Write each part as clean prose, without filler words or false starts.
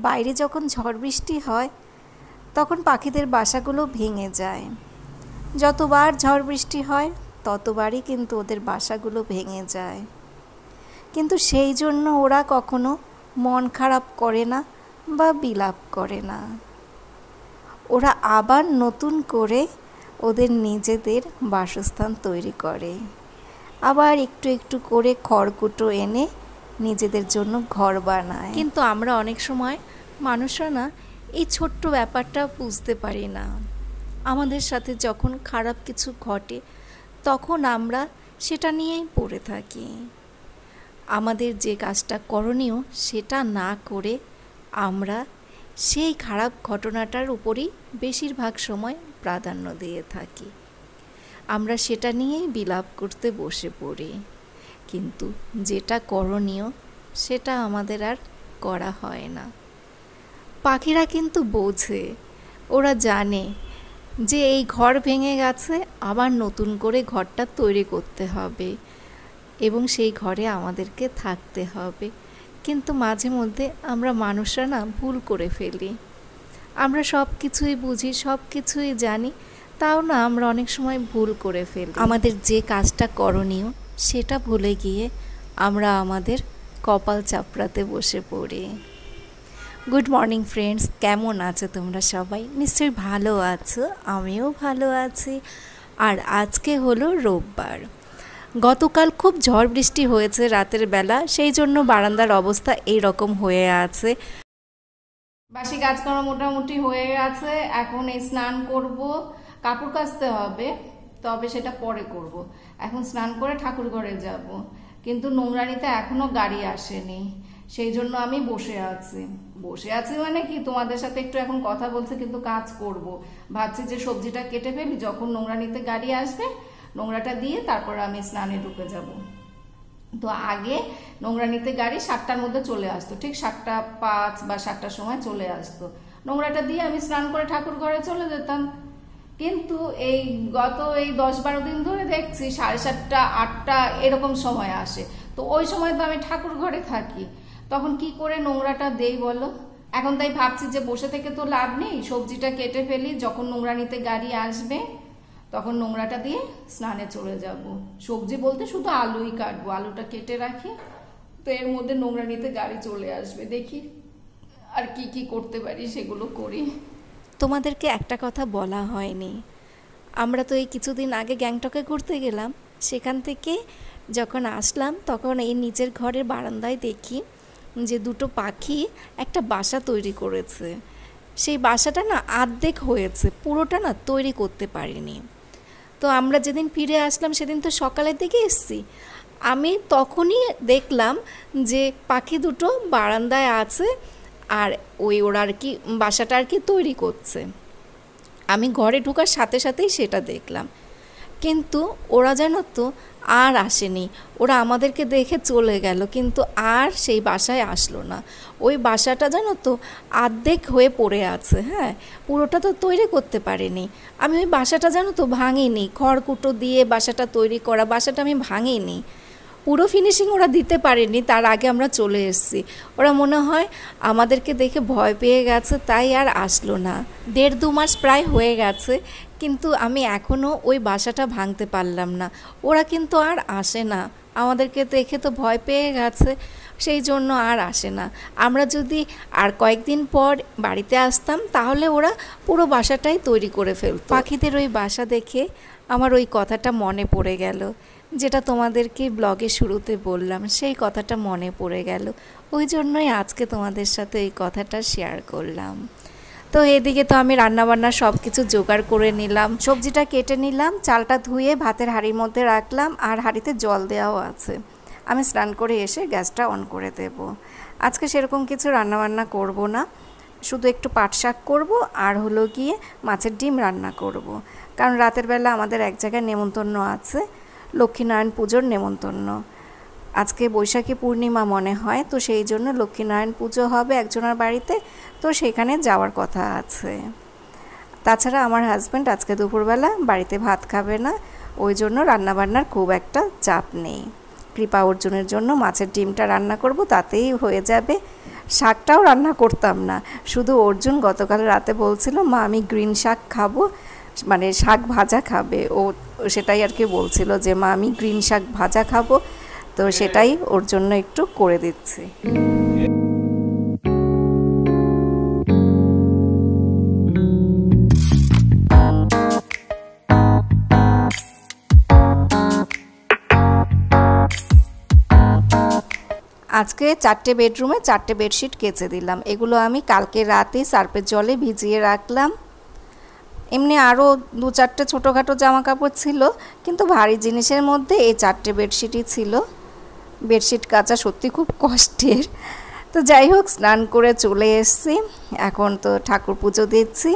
বাইরে যখন ঝড় বৃষ্টি হয় তখন পাখিদের বাসাগুলো ভেঙে যায়। যতবার ঝড় বৃষ্টি হয় ততবারই কিন্তু ওদের বাসাগুলো ভেঙে যায়, কিন্তু সেই জন্য ওরা কখনো মন খারাপ করে না বা বিলাপ করে না। ওরা আবার নতুন করে ওদের নিজেদের বাসস্থান তৈরি করে, আবার একটু একটু করে খড়কুটো এনে নিজেদের জন্য ঘর বানায়। কিন্তু আমরা অনেক সময় মানুষরা না এই ছোট্ট ব্যাপারটা বুঝতে পারি না। আমাদের সাথে যখন খারাপ কিছু ঘটে তখন আমরা সেটা নিয়েই পড়ে থাকি। আমাদের যে কাজটা করণীয় সেটা না করে আমরা সেই খারাপ ঘটনাটার উপরই বেশিরভাগ সময় প্রাধান্য দিয়ে থাকি। আমরা সেটা নিয়েই বিলাপ করতে বসে পড়ি, কিন্তু যেটা করণীয় সেটা আমাদের আর করা হয় না। পাখিরা কিন্তু বোঝে, ওরা জানে যে এই ঘর ভেঙে গেছে, আবার নতুন করে ঘরটা তৈরি করতে হবে এবং সেই ঘরে আমাদেরকে থাকতে হবে। কিন্তু মাঝে মধ্যে আমরা মানুষরা না ভুল করে ফেলি। আমরা সব কিছুই বুঝি, সব কিছুই জানি, তাও না আমরা অনেক সময় ভুল করে ফেলি। আমাদের যে কাজটা করণীয় সেটা ভুলে গিয়ে আমরা আমাদের কপাল চাপড়াতে বসে পড়ি। গুড মর্নিং ফ্রেন্ডস, কেমন আছো তোমরা সবাই? নিশ্চয়ই ভালো আছো, আমিও ভালো আছি। আর আজকে হলো রোববার। গতকাল খুব ঝড় বৃষ্টি হয়েছে রাতের বেলা, সেই জন্য বারান্দার অবস্থা এই রকম হয়ে আছে। বাসি কাজ করা মোটামুটি হয়ে গেছে। এখন এই স্নান করব, কাপড় কাচতে হবে, তবে সেটা পরে করব। এখন স্নান করে ঠাকুর ঘরে যাব, কিন্তু নোংরানিতে এখনো গাড়ি আসেনি, সেই জন্য আমি বসে আছি মানে কি, তোমাদের সাথে একটু এখন কথা বলছি কিন্তু কাজ করব। ভাবছি যে সবজিটা কেটে ফেলি, যখন নোংরানিতে গাড়ি আসবে নোংরাটা দিয়ে তারপর আমি স্নানে ঢুকে যাব। তো আগে নোংরানিতে গাড়ি 7টার মধ্যে চলে আসতো, ঠিক 7:05 বা 7টার সময় চলে আসতো। নোংরাটা দিয়ে আমি স্নান করে ঠাকুর ঘরে চলে যেতাম। কিন্তু এই গত 10-12 দিন ধরে দেখছি 7:30, 8টা এরকম সময় আসে। তো ওই সময় তো আমি ঠাকুর ঘরে থাকি, তখন কি করে নোংরাটা দেই বলো? এখন তাই ভাবছি যে বসে থেকে তো লাভ নেই, সবজিটা কেটে ফেলি, যখন নোংরানিতে গাড়ি আসবে তখন নোংরাটা দিয়ে স্নানে চলে যাব। সবজি বলতে শুধু আলুই কাটবো, আলুটা কেটে রাখি, তো এর মধ্যে নোংরানিতে গাড়ি চলে আসবে। দেখি আর কি কি করতে পারি সেগুলো করি। তোমাদেরকে একটা কথা বলা হয়নি, আমরা তো এই কিছুদিন আগে গ্যাংটকে ঘুরতে গেলাম। সেখান থেকে যখন আসলাম তখন এই নিচের ঘরের বারান্দায় দেখি যে দুটো পাখি একটা বাসা তৈরি করেছে। সেই বাসাটা না অর্ধেক হয়েছে, পুরোটা না তৈরি করতে পারিনি। তো আমরা যেদিন ফিরে আসলাম সেদিন তো সকালের দিকে এসেছি, আমি তখনই দেখলাম যে পাখি দুটো বারান্দায় আছে আর ওরা আর কি বাসাটা আর কি তৈরি করছে। আমি ঘরে ঢোকার সাথে সাথেই সেটা দেখলাম, কিন্তু ওরা জানো তো আর আসেনি। ওরা আমাদেরকে দেখে চলে গেল, কিন্তু আর সেই বাসায় আসলো না। ওই বাসাটা জানো তো অর্ধেক হয়ে পড়ে আছে। হ্যাঁ, পুরোটা তো তৈরি করতে পারিনি আমি। ওই বাসাটা জানো তো ভাঙিনি, খড়কুটো দিয়ে বাসাটা তৈরি করা, বাসাটা আমি ভাঙিনি। পুরো ফিনিশিং ওরা দিতে পারেনি, তার আগে আমরা চলে এসেছি। ওরা মনে হয় আমাদেরকে দেখে ভয় পেয়ে গেছে, তাই আর আসলো না। 1.5-2 মাস প্রায় হয়ে গেছে, কিন্তু আমি এখনও ওই বাসাটা ভাঙতে পারলাম না। ওরা কিন্তু আর আসে না, আমাদেরকে দেখে তো ভয় পেয়ে গেছে, সেই জন্য আর আসে না। আমরা যদি আর কয়েকদিন পর বাড়িতে আসতাম তাহলে ওরা পুরো বাসাটাই তৈরি করে ফেলত। পাখিদের ওই বাসা দেখে আমার ওই কথাটা মনে পড়ে গেল, যেটা তোমাদেরকে ব্লগের শুরুতে বললাম, সেই কথাটা মনে পড়ে গেল। ওই জন্যই আজকে তোমাদের সাথে এই কথাটা শেয়ার করলাম। তো এদিকে তো আমি রান্নাবান্না সব কিছু জোগাড় করে নিলাম, সবজিটা কেটে নিলাম, চালটা ধুয়ে ভাতের হাঁড়ির মধ্যে রাখলাম, আর হাঁড়িতে জল দেওয়াও আছে। আমি স্নান করে এসে গ্যাসটা অন করে দেব। আজকে সেরকম কিছু রান্নাবান্না করব না, শুধু একটু পাট শাক করব আর হলো গিয়ে মাছের ডিম রান্না করব। কারণ রাতের বেলা আমাদের এক জায়গায় নেমন্তন্ন আছে, লক্ষ্মীনারায়ণ পুজোর নেমন্তন্ন। আজকে বৈশাখী পূর্ণিমা মনে হয়, তো সেই জন্য লক্ষ্মীনারায়ণ পুজো হবে একজনের বাড়িতে, তো সেখানে যাওয়ার কথা আছে। তাছাড়া আমার হাজব্যান্ড আজকে দুপুরবেলা বাড়িতে ভাত খাবে না, ওই জন্য রান্নাবান্নার খুব একটা চাপ নেই। কৃপা অর্জুনের জন্য মাছের ডিমটা রান্না করব, তাতেই হয়ে যাবে। শাকটাও রান্না করতাম না, শুধু অর্জুন গতকাল রাতে বলছিল মা আমি গ্রিন শাক খাবো, মানে শাক ভাজা খাবে, ও সেটাই আর কি বলছিল যে মা আমি গ্রিন শাক ভাজা খাবো, তো সেটাই ওর জন্য একটু করে দিচ্ছি। আজকে 4টে বেডরুমে 4টে বেডশিট কেচে দিলাম। এগুলো আমি কালকে রাতে সার্ফের জলে ভিজিয়ে রাখলাম। এমনি আরও 2-4টে ছোটোখাটো জামা কাপড় ছিল, কিন্তু ভারী জিনিসের মধ্যে এই 4টে বেডশিটই ছিল। বেডশিট কাচা সত্যি খুব কষ্টের। তো যাই হোক, স্নান করে চলে এসেছি, এখন তো ঠাকুর পুজো দিচ্ছি।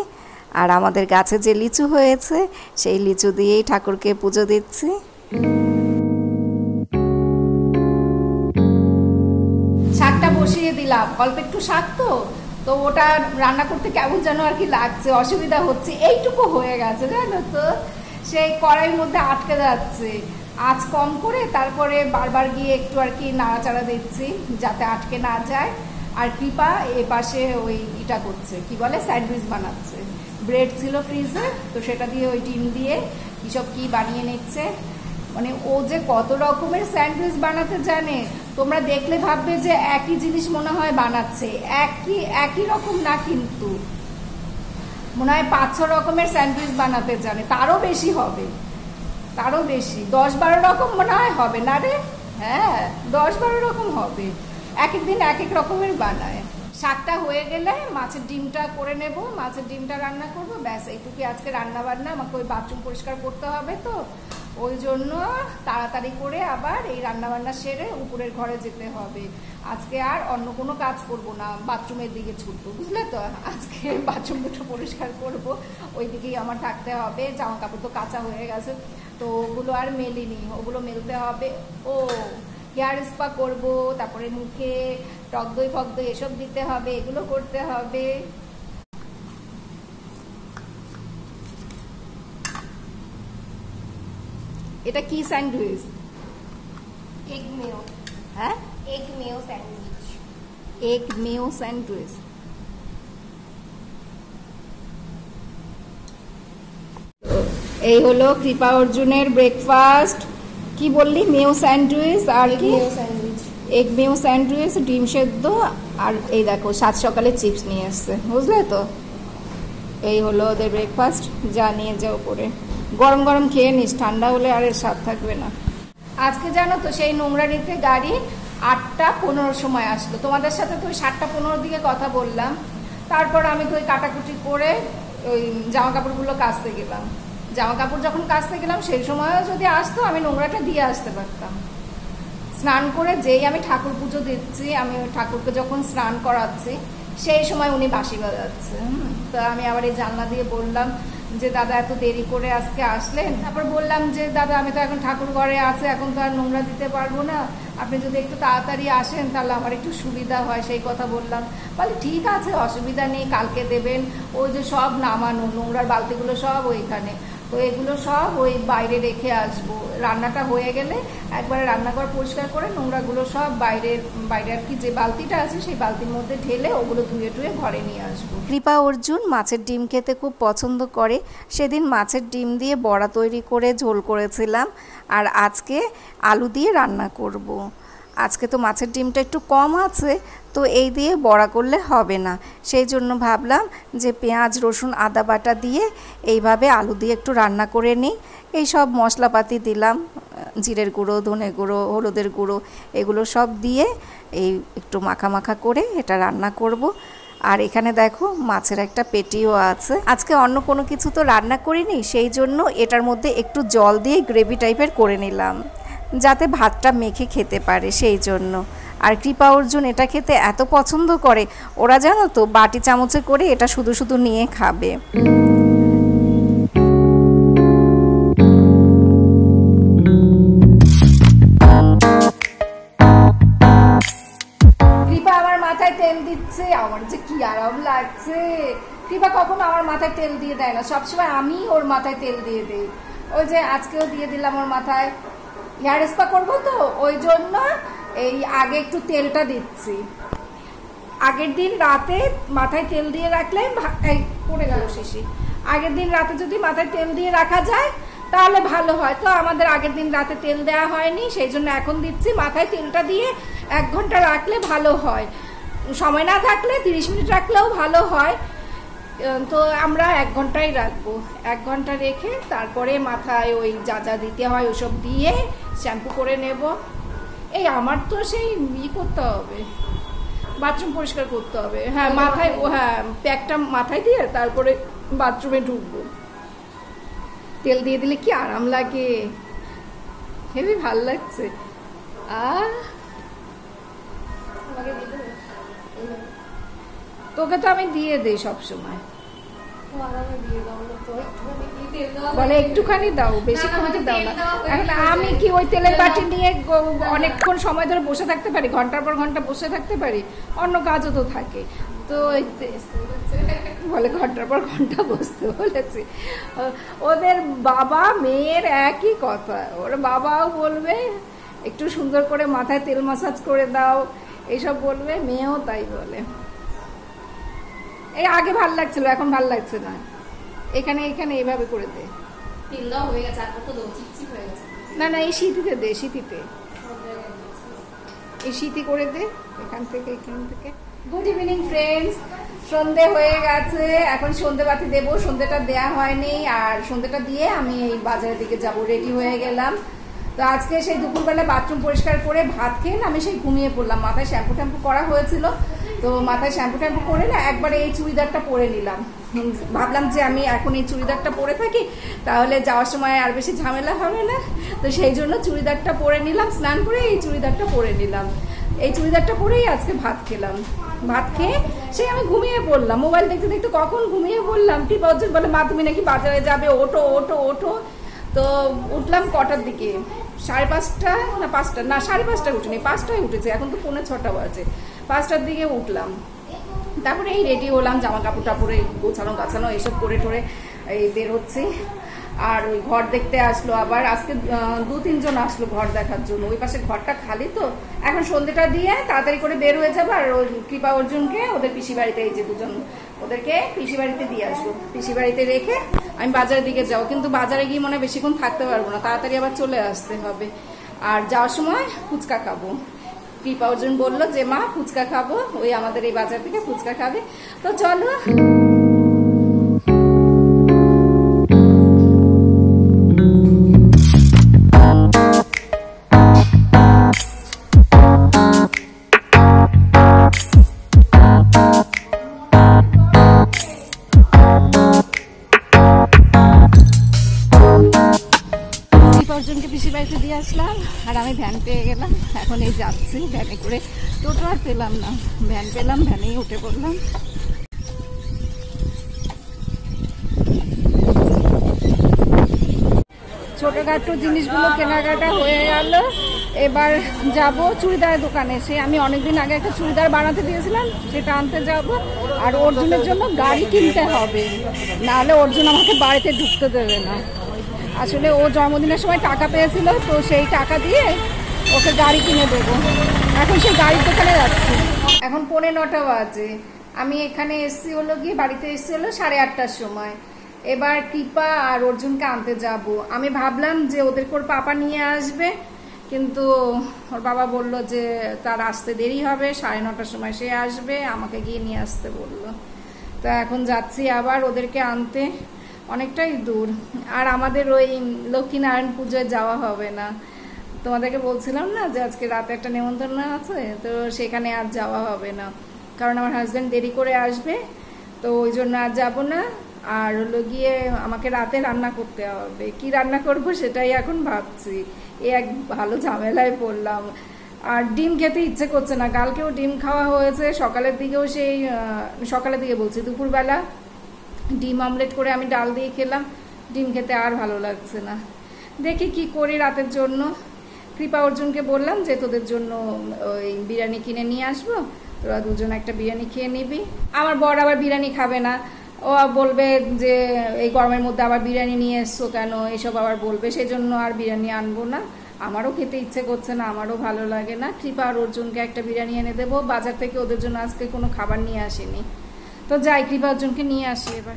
আর আমাদের গাছে যে লিচু হয়েছে সেই লিচু দিয়েই ঠাকুরকে পুজো দিচ্ছি। শাকটা বসিয়ে দিলাম, অল্প একটু শাক তো ওটা রান্না করতে কেমন যেন আর কি লাগছে, অসুবিধা হচ্ছে, এইটুকু হয়ে গেছে জানো তো, সেই কড়াইয়ের মধ্যে আটকে যাচ্ছে। আঁচ কম করে তারপরে বারবার গিয়ে একটু আর কি নাড়াচাড়া দিচ্ছি যাতে আটকে না যায়। আর কৃপা এ পাশে ওই ইটা করছে, কি বলে, স্যান্ডউইচ বানাচ্ছে। ব্রেড ছিল ফ্রিজে, তো সেটা দিয়ে ওই ডিম দিয়ে কিসব কি বানিয়ে নিচ্ছে। মানে ও যে কত রকমের স্যান্ডউইচ বানাতে জানে, তোমরা দেখলে ভাববে যে একই জিনিস মনে হয় বানাচ্ছে, একই রকম না, কিন্তু মনে হয় 5-6 রকমের স্যান্ডউইচ বানাতে জানে, তারও বেশি হবে, তারও বেশি, 10-12 রকম মনে হয় হবে না রে? হ্যাঁ, 10-12 রকম হবে, এক এক দিন এক এক রকমের বানায়। শাকটা হয়ে গেলে মাছের ডিমটা করে নেব, মাছের ডিমটা রান্না করব, ব্যাস এইটুকুই আজকে রান্না বান্না। আমাকে ওই বাথরুম পরিষ্কার করতে হবে, তো ওই জন্য তাড়াতাড়ি করে আবার এই রান্নাবান্না সেরে উপরের ঘরে যেতে হবে। আজকে আর অন্য কোনো কাজ করব না, বাথরুমের দিকে ছুটবো, বুঝলে তো। আজকে বাথরুম দুটো পরিষ্কার করব, ওই দিকেই আমার থাকতে হবে। জামা কাপড় তো কাঁচা হয়ে গেছে, তো ওগুলো আর মেলিনি, ওগুলো মেলতে হবে। ও হেয়ার স্পা করব, তারপরে মুখে টক দই ফক দই এসব দিতে হবে, এগুলো করতে হবে। এটা কি স্যান্ডউইচ? এগ মেও। হ্যাঁ, এগ মেও স্যান্ডউইচ। এগ মেও স্যান্ডউইচ। এই হলো কৃপা অর্জুনের ব্রেকফাস্ট। কি বললি? মেও স্যান্ডউইচ আর কি? এগ মেও স্যান্ডউইচ, ডিম সেদ্ধ, আর এই দেখো 7 সকালে চিপস নিয়ে এসছে, বুঝলে তো। এই হলো ওদের ব্রেকফাস্ট, যা নিয়ে যাও করে গরম গরম খেয়ে নিস, ঠান্ডা হলে আর এর স্বাদ থাকবে না। আজকে জানো তো সেই নোংরানিতে গাড়ি 8টা 15 সময় আসলো। তোমাদের সাথে তো ওই 7টা 15 দিকে কথা বললাম। তারপর আমি তো ওই কাটাকুটি করে ওই জামা কাপড়গুলো কাচতে গেলাম। জামা কাপড় যখন কাচতে গেলাম সেই সময়ও যদি আসতো আমি নোংরাটা দিয়ে আসতে পারতাম। স্নান করে যেই আমি ঠাকুর পুজো দিচ্ছি, আমি ওই ঠাকুরকে যখন স্নান করাচ্ছি সেই সময় উনি বাঁশি বাজাচ্ছে। তো আমি আবার এই জানলা দিয়ে বললাম যে দাদা এত দেরি করে আজকে আসলেন। তারপর বললাম যে দাদা আমি তো এখন ঠাকুর ঘরে আছে, এখন তো আর নোংরা দিতে পারবো না, আপনি যদি একটু তাড়াতাড়ি আসেন তাহলে আমার একটু সুবিধা হয়, সেই কথা বললাম। বলে ঠিক আছে, অসুবিধা নেই, কালকে দেবেন। ওই যে সব নামানো নোংরার বালতিগুলো সব ওইখানে, তো এগুলো সব ওই বাইরে রেখে আসবো। রান্নাটা হয়ে গেলে একবারে রান্নাঘর পরিষ্কার করে নোংরাগুলো সব বাইরে আর কি যে বালতিটা আছে সেই বালতির মধ্যে ঢেলে ওগুলো ধুয়ে টুয়ে ঘরে নিয়ে আসবো। কৃপা অর্জুন মাছের ডিম খেতে খুব পছন্দ করে। সেদিন মাছের ডিম দিয়ে বড়া তৈরি করে ঝোল করেছিলাম, আর আজকে আলু দিয়ে রান্না করব। আজকে তো মাছের ডিমটা একটু কম আছে, তো এই দিয়ে বড়া করলে হবে না, সেই জন্য ভাবলাম যে পেঁয়াজ রসুন আদা বাটা দিয়ে এইভাবে আলু দিয়ে একটু রান্না করে নিই। এই সব মশলাপাতি দিলাম, জিরের গুঁড়ো, ধনে গুঁড়ো, হলুদের গুঁড়ো, এগুলো সব দিয়ে এই একটু মাখা মাখা করে এটা রান্না করব। আর এখানে দেখো মাছের একটা পেটিও আছে। আজকে অন্য কোনো কিছু তো রান্না করিনি, সেই জন্য এটার মধ্যে একটু জল দিয়ে গ্রেভি টাইপের করে নিলাম যাতে ভাতটা মেখে খেতে পারে, সেই জন্য। আর কৃপা অর্জুন এটা খেতে এত পছন্দ করে, ওরা জানো তো বাটি চামচে করে এটা শুধু শুধু নিয়ে খাবে। কৃপা আমার মাথায় তেল দিচ্ছে, আমার যে কি আরাম লাগছে। কৃপা কখনো আমার মাথায় তেল দিয়ে দেয় না, সবসময় আমি ওর মাথায় তেল দিয়ে দিই। ওই যে আজকেও দিয়ে দিলাম ওর মাথায়। হেয়ার স্পা করবো তো ওই জন্য এই আগে একটু তেলটা দিচ্ছি। আগের দিন রাতে মাথায় তেল দিয়ে রাখলে পড়ে গেল শিশি। আগের দিন রাতে যদি মাথায় তেল দিয়ে রাখা যায় তাহলে ভালো হয়। তো আমাদের আগের দিন রাতে তেল দেওয়া হয়নি, সেই জন্য এখন দিচ্ছি। মাথায় তেলটা দিয়ে 1 ঘন্টা রাখলে ভালো হয়, সময় না থাকলে 30 মিনিট রাখলেও ভালো হয়। তো আমরা 1 ঘন্টাই রাখবো। 1 ঘন্টা রেখে তারপরে মাথায় ওই যা যা দিতে হয় ওসব দিয়ে শ্যাম্পু করে নেব। এই আমার তো সেই করতে হবে, বাথরুম পরিষ্কার করতে হবে। হ্যাঁ মাথায়, হ্যাঁ প্যাকটা মাথায় দিয়ে তারপরে বাথরুমে ঢুকবো। তেল দিয়ে দিলে কি আরাম লাগে, হেবি ভাল লাগছে। তোকে তো আমি দিয়ে দেই সবসময়, বলে একটুখানি দাও, বেশিক্ষণ তো দাও না। এখন আমি কি ওই তেলের বাটি নিয়ে অনেকক্ষণ সময় ধরে বসে থাকতে পারি? ঘন্টার পর ঘন্টা বসে থাকতে পারি? অন্য কাজও তো থাকে। তো বলে ঘন্টার পর ঘন্টা বসতে বলেছি। ওদের বাবা মেয়ের একই কথা, ওর বাবাও বলবে একটু সুন্দর করে মাথায় তেল মাসাজ করে দাও, এইসব বলবে, মেয়েও তাই বলে। এই আগে ভাল লাগছিল, এখন ভাল লাগছে না। এখানে এখানে এইভাবে করে দে। না না, এই শীতিতে দে, শীতিতে এই শীতি করে দে, এখান থেকে এখান থেকে। গুড ইভিনিং ফ্রেন্ডস, সন্ধে হয়ে গেছে, এখন সন্ধে বাতি দেবো। সন্ধেটা দেয়া হয়নি, আর সন্ধেটা দিয়ে আমি এই বাজারের দিকে যাব, রেডি হয়ে গেলাম। তো আজকে সেই দুপুরবেলা বাথরুম পরিষ্কার করে ভাত খেয়ে আমি সেই ঘুমিয়ে পড়লাম। মাথায় শ্যাম্পু ট্যাম্পু করা হয়েছিল, তো মাথায় শ্যাম্পু ট্যাম্পু করে না একবারে এই চুড়িদারটা পরে নিলাম। ভাবলাম যে আমি এখন এই চুড়িদারটা পরে থাকি, তাহলে যাওয়ার সময় আর বেশি ঝামেলা হবে না। তো সেই জন্য চুড়িদারটা পরে নিলাম, স্নান করে এই চুড়িদারটা পরে নিলাম। এই চুড়িদারটা পরেই আজকে ভাত খেলাম। ভাত খেয়ে সেই আমি ঘুমিয়ে পড়লাম, মোবাইল দেখতে দেখতে কখন ঘুমিয়ে পড়লাম। টিপা অর্জুন বলে মা তুমি নাকি বাজারে যাবে, ওঠো ওঠো ওঠো। তো উঠলাম কটার দিকে, 5:30 না 5টা, না 5:30 উঠিনি, 5টায় উঠেছে, এখন তো 5:45 বাজে। 5টার দিকে উঠলাম, তারপরে এই রেডি হলাম, জামা কাপড় টাপড়ে গোছানো গাছানো এইসব করে টোরে এই বের হচ্ছে। আর ওই ঘর দেখতে আসলো আবার, আজকে 2-3 জন আসলো ঘর দেখার জন্য। ওই পাশে ঘরটা খালি, তো এখন সন্ধ্যেটা দিয়ে তাড়াতাড়ি করে বের হয়ে যাবো। আর ওই কৃপা অর্জুনকে ওদের পিসি বাড়িতে, এই যে 2জন, ওদেরকে পিসি বাড়িতে দিয়ে আসবো। পিসি বাড়িতে রেখে আমি বাজারের দিকে যাবো, কিন্তু বাজারে গিয়ে মনে বেশিক্ষণ থাকতে পারবো না, তাড়াতাড়ি আবার চলে আসতে হবে। আর যাওয়ার সময় ফুচকা খাবো। কৃপা অর্জুন বললো যে মা ফুচকা খাবো, ওই আমাদের এই বাজার থেকে ফুচকা খাবে। তো চলো। অর্জুনকে পিসি বাড়িতে দিয়ে আসলাম, আর আমি ভ্যান পেয়ে গেলাম। এখন এই যাচ্ছি ভ্যানে করে, টোটো আর পেলাম না, ভ্যান পেলাম, ভ্যানেই উঠে পড়লাম। ছোটখাটো জিনিসগুলো কেনাকাটা হয়ে গেল, এবার যাব চুড়িদারের দোকানে। সে আমি অনেকদিন আগে একটা চুড়িদার বানাতে দিয়েছিলাম, সেটা আনতে যাব। আর অর্জুনের জন্য গাড়ি কিনতে হবে, নাহলে অর্জুন আমাকে বাড়িতে ঢুকতে দেবে না। আসলে ও জন্মদিনের সময় টাকা পেয়েছিল, তো সেই টাকা দিয়ে ওকে গাড়ি কিনে দেবো। এখন সেই গাড়ির দোকানে যাচ্ছি। এখন 9:45 বাজে, আমি এখানে এসছি হলো গিয়ে, বাড়িতে এসছি হলো 8:30টার সময়। এবার কৃপা আর অর্জুনকে আনতে যাব। আমি ভাবলাম যে ওদেরকে ওর পাপা নিয়ে আসবে, কিন্তু ওর বাবা বলল যে তার আসতে দেরি হবে, 9:30টার সময় সে আসবে, আমাকে গিয়ে নিয়ে আসতে বলল। তো এখন যাচ্ছি আবার ওদেরকে আনতে, অনেকটাই দূর। আর আমাদের ওই লক্ষ্মীনারায়ণ পুজোয় যাওয়া হবে না, তোমাদেরকে বলছিলাম না যে আজকে রাতে একটা নেমন্তন্ন আছে, তো সেখানে আর যাওয়া হবে না, কারণ আমার হাজব্যান্ড দেরি করে আসবে, তো ওই জন্য আর যাবো না। আর হলো গিয়ে আমাকে রাতে রান্না করতে হবে, কি রান্না করব সেটাই এখন ভাবছি। এক ভালো ঝামেলায় পড়লাম। আর ডিম খেতে ইচ্ছে করছে না, কালকেও ডিম খাওয়া হয়েছে, সকালের দিকেও সেই, সকালের দিকে বলছি দুপুরবেলা ডিম অমলেট করে আমি ডাল দিয়ে খেলাম, ডিম খেতে আর ভালো লাগছে না। দেখি কি করি রাতের জন্য। কৃপা অর্জুনকে বললাম যে তোদের জন্য ওই বিরিয়ানি কিনে নিয়ে আসবো, তোরা দুজন একটা বিরিয়ানি খেয়ে নিবি। আমার বর আবার বিরিয়ানি খাবে না, ও বলবে যে এই গরমের মধ্যে আবার বিরিয়ানি নিয়ে এসছো কেন, এসব আবার বলবে, সেই জন্য আর বিরিয়ানি আনবো না। আমারও খেতে ইচ্ছে করছে না, আমারও ভালো লাগে না। কৃপা আর অর্জুনকে একটা বিরিয়ানি এনে দেবো, বাজার থেকে ওদের জন্য আজকে কোনো খাবার নিয়ে আসেনি। তো যাই, কৃপা অর্জুনকে নিয়ে আসি এবার।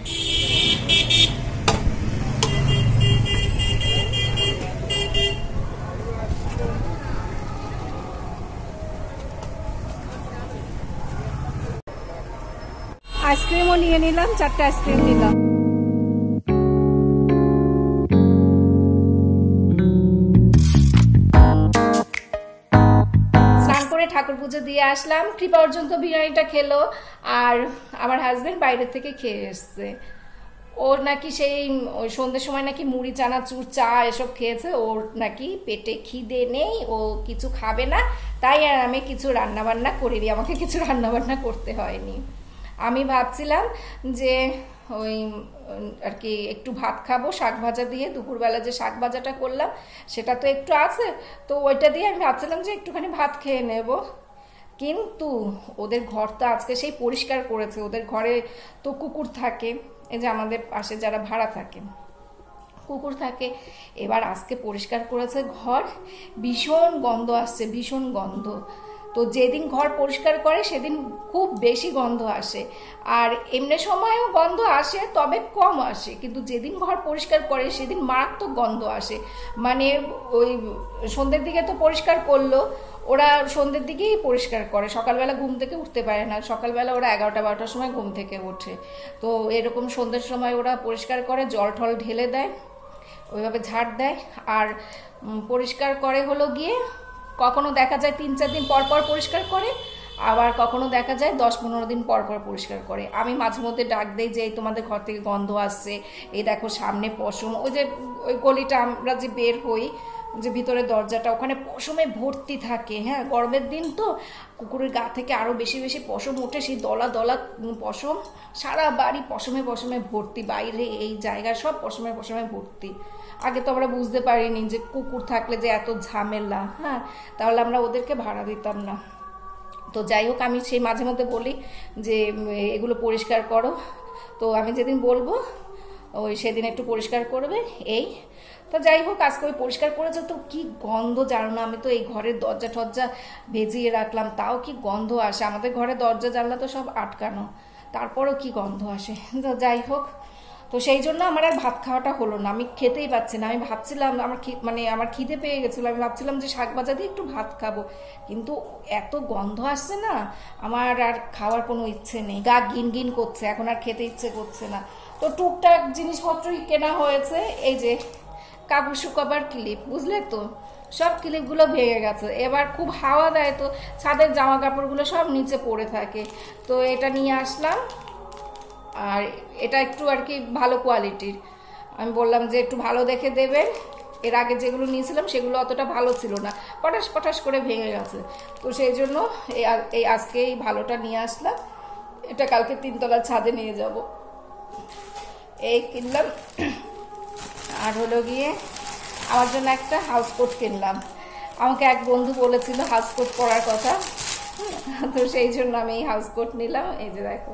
আইসক্রিমও নিয়ে নিলাম, 4টে আইসক্রিম নিলাম। স্নান করে ঠাকুর পুজো দিয়ে আসলাম। কৃপা অর্জুন তো বিরিয়ানিটা খেলো, আর আমার হাজবেন্ড বাইরে থেকে খেয়ে এসছে। ওর নাকি সেই ওই সন্ধ্যের সময় নাকি মুড়ি চানাচুর চা এসব খেয়েছে, ওর নাকি পেটে খিদে নেই, ও কিছু খাবে না। তাই আর আমি কিছু রান্নাবান্না করিনি, আমাকে কিছু রান্নাবান্না করতে হয়নি। আমি ভাবছিলাম যে ওই আর কি একটু ভাত খাবো শাক ভাজা দিয়ে, দুপুরবেলা যে শাক ভাজাটা করলাম সেটা তো একটু আছে, তো ওইটা দিয়ে আমি ভাবছিলাম যে একটুখানি ভাত খেয়ে নেব। কিন্তু ওদের ঘর তো আজকে সেই পরিষ্কার করেছে, ওদের ঘরে তো কুকুর থাকে, এই যে আমাদের পাশে যারা ভাড়া থাকে কুকুর থাকে, এবার আজকে পরিষ্কার করেছে ঘর, ভীষণ গন্ধ আসছে, ভীষণ গন্ধ। তো যেদিন ঘর পরিষ্কার করে সেদিন খুব বেশি গন্ধ আসে, আর এমনি সময়ও গন্ধ আসে, তবে কম আসে, কিন্তু যেদিন ঘর পরিষ্কার করে সেদিন মারাত্মক গন্ধ আসে। মানে ওই সন্ধ্যের দিকে তো পরিষ্কার করলো, ওরা সন্ধ্যের দিকেই পরিষ্কার করে, সকালবেলা ঘুম থেকে উঠতে পারে না, সকালবেলা ওরা 11টা-12টার সময় ঘুম থেকে ওঠে। তো এরকম সন্ধ্যের সময় ওরা পরিষ্কার করে, জল টল ঢেলে দেয়, ওইভাবে ঝাড় দেয়, আর পরিষ্কার করে হলো গিয়ে কখনো দেখা যায় 3-4 দিন পর পর পরিষ্কার করে, আবার কখনো দেখা যায় 10-15 দিন পর পর পরিষ্কার করে। আমি মাঝে মধ্যে ডাক দেই যে তোমাদের ঘর থেকে গন্ধ আসছে, এই দেখো সামনে পশম, ওই যে ওই গলিটা আমরা যে বের হই, যে ভিতরে দরজাটা, ওখানে পশমে ভর্তি থাকে। হ্যাঁ, গরমের দিন তো কুকুরের গা থেকে আরো বেশি বেশি পশম ওঠে, সেই দলা দলা পশম, সারা বাড়ি পশমে পশমে ভর্তি, বাইরে এই জায়গা সব পশমে পশমে ভর্তি। আগে তো আমরা বুঝতে পারিনি যে কুকুর থাকলে যে এত ঝামেলা, হ্যাঁ, তাহলে আমরা ওদেরকে ভাড়া দিতাম না। তো যাই হোক, আমি সেই মাঝে মধ্যে বলি যে এগুলো পরিষ্কার করো, তো আমি যেদিন বলবো ওই সেদিন একটু পরিষ্কার করবে এই। তো যাই হোক, আজকে ওই পরিষ্কার করেছে, তো কি গন্ধ জানো না, আমি তো এই ঘরের দরজা টরজা ভেজিয়ে রাখলাম, তাও কি গন্ধ আসে। আমাদের ঘরে দরজা জানলা তো সব আটকানো, তারপরেও কি গন্ধ আসে। তো যাই হোক, তো সেই জন্য আমার আর ভাত খাওয়াটা হলো না, আমি খেতেই পাচ্ছি না। আমি ভাবছিলাম আমার খিদে পেয়ে গেছিলো, আমি ভাবছিলাম যে শাক ভাজা দিয়ে একটু ভাত খাবো, কিন্তু এত গন্ধ আসছে না, আমার আর খাওয়ার কোনো ইচ্ছে নেই, গা গিন গিন করছে, এখন আর খেতে ইচ্ছে করছে না। তো টুকটাক জিনিসপত্রই কেনা হয়েছে, এই যে কাপড় শুকাবার ক্লিপ, বুঝলে তো, সব ক্লিপগুলো ভেঙে গেছে। এবার খুব হাওয়া দেয় তো ছাদের জামা কাপড়গুলো সব নিচে পড়ে থাকে, তো এটা নিয়ে আসলাম। আর এটা একটু আর কি ভালো কোয়ালিটির, আমি বললাম যে একটু ভালো দেখে দেবেন, এর আগে যেগুলো নিয়েছিলাম সেগুলো অতটা ভালো ছিল না, পটাশ পটাশ করে ভেঙে গেছে। তো সেই জন্য এই আজকে এই ভালোটা নিয়ে আসলাম, এটা কালকে 3তলার ছাদে নিয়ে যাব। এই কিনলাম। আর হলো গিয়ে আমার জন্য একটা হাউস কোট কিনলাম, আমাকে এক বন্ধু বলেছিল হাউস কোট পরার কথা, তো সেই জন্য আমি এই হাউস কোট নিলাম। এই যে দেখো,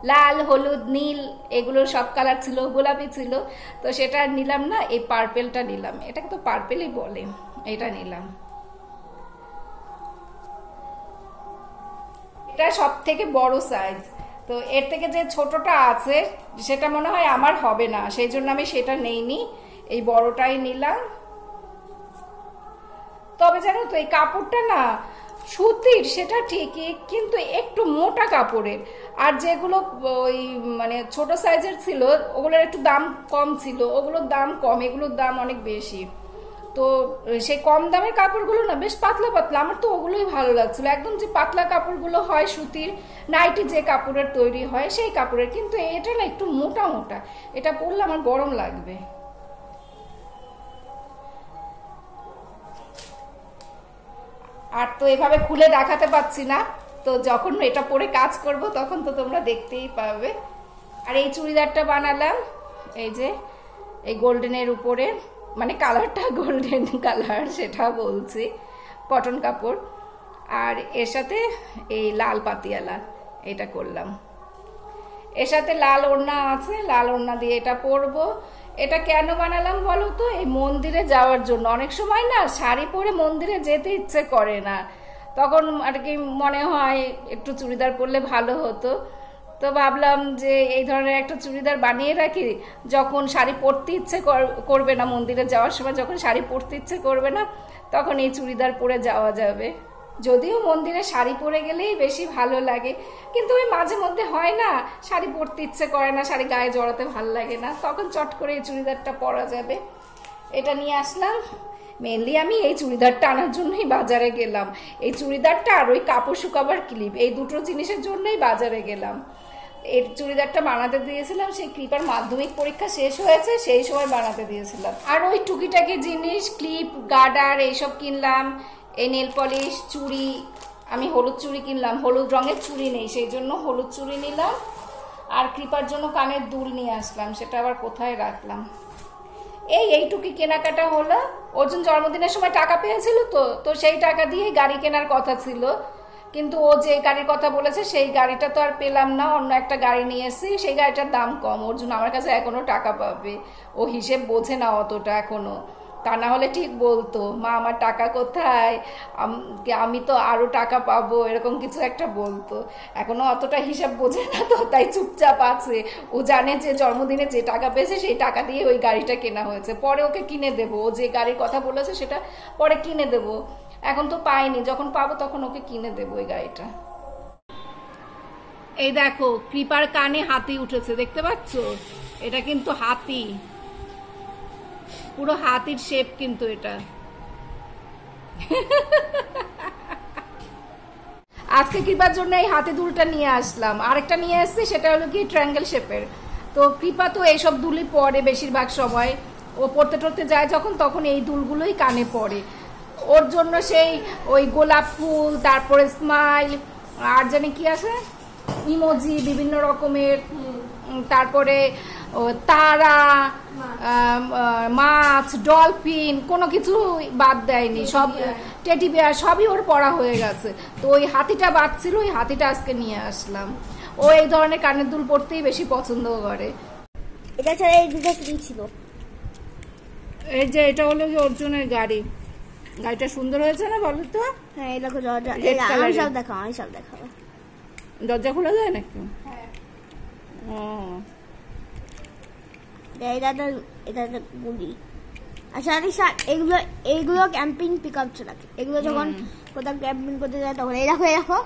লাল হলুদ নীল এগুলো সব কালার ছিল, গোলাপি ছিল, তো সেটা নিলাম না, এই পার্পেলটা নিলাম, এটাকে তো পার্পেলই বলে, এটা নিলাম। এটা সব থেকে বড় সাইজ, তো এর থেকে যে ছোটটা আছে সেটা মনে হয় আমার হবে না, সেই জন্য আমি সেটা নেইনি, এই বড়টাই নিলাম। তবে জানো তো এই কাপড়টা না সুতির, সেটা ঠিকই, কিন্তু একটু মোটা কাপড়ের, আর যেগুলো ওই মানে ছোট সাইজের ছিল ওগুলোর একটু দাম কম ছিল, ওগুলোর দাম কম, এগুলোর দাম অনেক বেশি। তো সেই কম দামের কাপড়গুলো না বেশ পাতলা পাতলা, আমার তো ওগুলোই ভালো লাগছিল, একদম যে পাতলা কাপড়গুলো হয় সুতির, নাইটি যে কাপড়ের তৈরি হয় সেই কাপড়ের, কিন্তু এটা না একটু মোটা মোটা, এটা পরলে আমার গরম লাগবে। আর তো এভাবে খুলে দেখাতে পাচ্ছি না, তো যখন এটা পরে কাজ করব তখন তো তোমরা দেখতেই পাবে। আর এই চুড়িদারটা বানালাম এই যে এই গোল্ডেনের উপরে, মানে কালারটা গোল্ডেন কালার সেটা বলছি, কটন কাপড়, আর এর সাথে এই লাল পাতিয়ালা এটা করলাম, এর সাথে লাল ওড়না আছে, লাল ওড়না দিয়ে এটা পরবো। এটা কেন বানালাম বলো তো, এই মন্দিরে যাওয়ার জন্য। অনেক সময় না শাড়ি পরে মন্দিরে যেতে ইচ্ছে করে না, তখন আর কি মনে হয় একটু চুড়িদার পরলে ভালো হতো। তো ভাবলাম যে এই ধরনের একটা চুড়িদার বানিয়ে রাখি, যখন শাড়ি পরতে ইচ্ছে করবে না, মন্দিরে যাওয়ার সময় যখন শাড়ি পরতে ইচ্ছে করবে না, তখন এই চুড়িদার পরে যাওয়া যাবে। যদিও মন্দিরে শাড়ি পরে গেলেই বেশি ভালো লাগে, কিন্তু ওই মাঝে মধ্যে হয় না, শাড়ি পরতে ইচ্ছে করে না, শাড়ি গায়ে জড়াতে ভালো লাগে না, তখন চট করে এই চুড়িদারটা পরা যাবে। এটা নিয়ে আসলাম। মেনলি আমি এই চুড়িদারটা আনার জন্যই বাজারে গেলাম। এই চুড়িদারটা আর ওই কাপড় শুকাবার ক্লিপ, এই দুটো জিনিসের জন্যই বাজারে গেলাম। এই চুড়িদারটা বানাতে দিয়েছিলাম সেই কৃপার মাধ্যমিক পরীক্ষা শেষ হয়েছে সেই সময় বানাতে দিয়েছিলাম। আর ওই টুকিটাকি জিনিস, ক্লিপ, গার্ডার এইসব কিনলাম। এই নেল পলিশ, চুড়ি, আমি হলুদ চুড়ি কিনলাম, হলুদ রঙের চুড়ি নেই সেই জন্য হলুদ চুড়ি নিলাম। আর কৃপার জন্য কানের দুল নিয়ে আসলাম, সেটা আবার কোথায় রাখলাম। এইটুকি কেনাকাটা হলো। অর্জুন জন্মদিনের সময় টাকা পেয়েছিল, তো সেই টাকা দিয়ে গাড়ি কেনার কথা ছিল, কিন্তু ও যে গাড়ির কথা বলেছে সেই গাড়িটা তো আর পেলাম না, অন্য একটা গাড়ি নিয়ে এসেছি, সেই গাড়িটার দাম কম। অর্জুন আমার কাছে এখনো টাকা পাবে, ও হিসেব বোঝে না অতটা এখনো, তা না হলে ঠিক বলতো, মা আমার টাকা কোথায়, আমি তো আরো টাকা পাবো, এরকম কিছু একটা বলতো। এখনো অতটা হিসাব বোঝে না, তো তাই চুপচাপ আছে। ও জানে যে জন্মদিনে যে টাকা পেয়েছে সেই টাকা দিয়ে ওই গাড়িটা কেনা হয়েছে, পরে ওকে কিনে দেবো। ও যে গাড়ির কথা বলেছে সেটা পরে কিনে দেবো, এখন তো পাইনি, যখন পাবো তখন ওকে কিনে দেবো ওই গাড়িটা। এই দেখো কৃপার কানে হাতি উঠেছে, দেখতে পাচ্ছ? এটা কিন্তু হাতি, পুরো হাতির শেপ কিন্তু এটা। আজকে কৃপার জন্য এই হাতি দুলটা নিয়ে আসলাম, আরেকটা নিয়ে আসছি, সেটা হলো কি ট্রায়াঙ্গেল শেপের। তো কৃপা তো এইসব দুলই পরে বেশিরভাগ সময়, ও পড়তে টড়তে যায় যখন, তখন এই দুলগুলোই কানে পড়ে। ওর জন্য সেই ওই গোলাপ ফুল, তারপরে স্মাইল, আর জানি কি আছে, ইমোজি বিভিন্ন রকমের, তারপরে তারা, মাছ, ডলফিন, কোনো কিছু বাদ দেয়নি, সব টেডি বিয়ার সবই ওর পড়া হয়ে গেছে। তো ওই হাতিটা বাদ ছিল, ওই হাতিটা আজকে নিয়ে আসলাম। ও এই ধরনের কানের দুল পড়তেই বেশি পছন্দ করে। এটা ছাড়া এই দুটো কি ছিল? এই যে এটা হলো অর্জুনের গাড়ি, গাড়িটা সুন্দর হয়েছে না বলো তো? হ্যাঁ, এই দেখো দরজা, আমি সব দেখাবো। দরজা খোলা যায় নাকি? হ্যাঁ। ও, এটা গুলি। আচ্ছা, এইগুলো ক্যাম্পিং পিক আপ রাখে, এগুলো যখন কোথাও ক্যাম্পিং করতে যায় তখন এই দেখো।